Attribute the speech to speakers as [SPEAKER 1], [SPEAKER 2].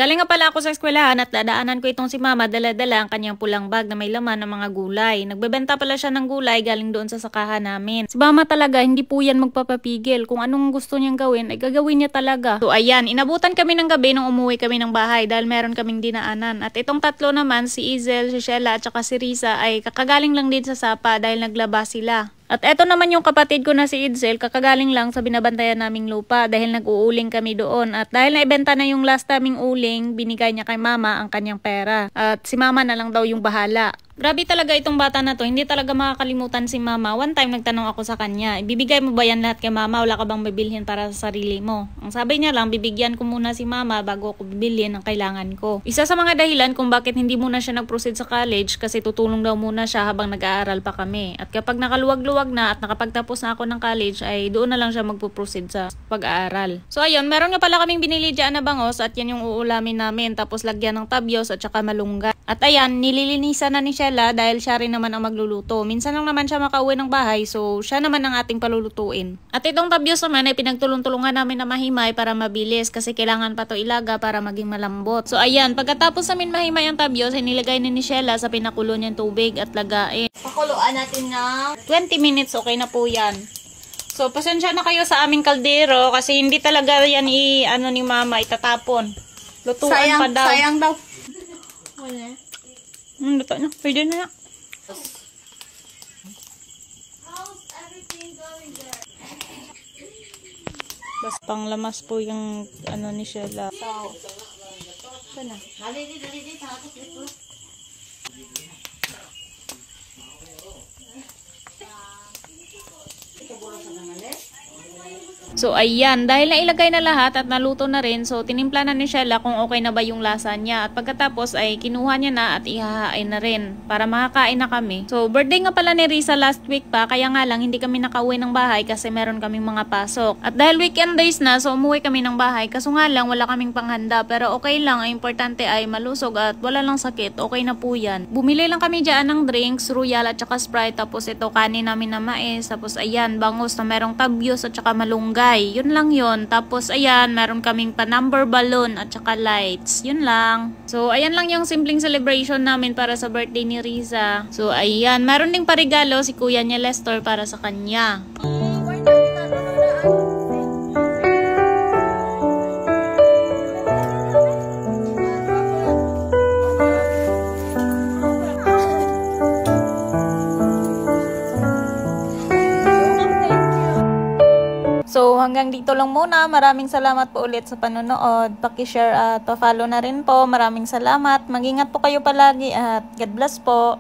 [SPEAKER 1] Galing nga pala ako sa eskwelahan at dadaanan ko itong si mama dala-dala ang kanyang pulang bag na may laman ng mga gulay. Nagbebenta pala siya ng gulay galing doon sa sakahan namin. Si mama talaga hindi po yan magpapapigil. Kung anong gusto niyang gawin ay gagawin niya talaga. So ayan, inabutan kami ng gabi nung umuwi kami ng bahay dahil meron kaming dinaanan. At itong tatlo naman, si Izel, si Shella at saka si Risa ay kakagaling lang din sa sapa dahil naglaba sila. At eto naman yung kapatid ko na si Idsel, kakagaling lang sa binabantayan naming lupa dahil nag-uuling kami doon. At dahil naibenta na yung last naming uling, binigay niya kay mama ang kanyang pera. At si mama na lang daw yung bahala. Grabe talaga itong bata na to, hindi talaga makakalimutan si mama. One time nagtanong ako sa kanya, ibibigay mo ba yan lahat kay mama? Wala ka bang bibilhin para sa sarili mo? Ang sabi niya lang, bibigyan ko muna si mama bago ako bibilhin ang kailangan ko. Isa sa mga dahilan kung bakit hindi muna siya nag-proceed sa college kasi tutulong daw muna siya habang nag-aaral pa kami. At kapag nakaluwag-luwag na at nakapagtapos na ako ng college ay doon na lang siya magpo-proceed sa pag-aaral. So ayun, meron nga pala kaming binili dyan na bangos at yan yung uulamin namin, tapos lagyan ng tabyos at saka malunggay. At ayan, nililinisan na ni Shella dahil siya rin naman ang magluluto. Minsan lang naman siya makauwi ng bahay, so siya naman ang ating palulutuin. At itong tabyos naman ay pinagtulong-tulungan namin na mahimay para mabilis kasi kailangan pa to ilaga para maging malambot. So ayan, pagkatapos namin mahimay ang tabyos, ay nilagay ni Shella sa pinakulo niyang tubig at lagain.
[SPEAKER 2] Pakuluan natin ng
[SPEAKER 1] 20 minutes, okay na po yan. So pasensya na kayo sa aming kaldero kasi hindi talaga yan ni mama itatapon. Lutuan pa daw.
[SPEAKER 2] Sayang daw. Wala.
[SPEAKER 1] Luto na. Pwede na. Basta panglamas po yung ni Shella. Sana. So ayan, dahil nailagay na lahat at naluto na rin, so tinimpla na ni Shella kung okay na ba yung lasa niya. At pagkatapos ay kinuha niya na at ihahain na rin para makakain na kami. So birthday nga pala ni Risa last week pa, kaya nga lang hindi kami nakauwi ng bahay kasi meron kaming mga pasok. At dahil weekend days na, so umuwi kami ng bahay. Kaso nga lang wala kaming panghanda, pero okay lang, ang importante ay malusog at wala lang sakit, okay na po yan. Bumili lang kami dyan ng drinks, Royal at saka Sprite, tapos ito kanin namin na mais, tapos ayan, bangus na merong tabyos at saka malunggay. Yun lang yun. Tapos ayan, meron kaming pa number balloon at saka lights. Yun lang. So ayan lang yung simpleng celebration namin para sa birthday ni Risa. So ayan, meron ding parigalo si kuya niya Lester para sa kanya. So hanggang dito lang muna. Maraming salamat po ulit sa panonood. Paki-share at pa-follow na rin po. Maraming salamat. Mag-ingat po kayo palagi at God bless po.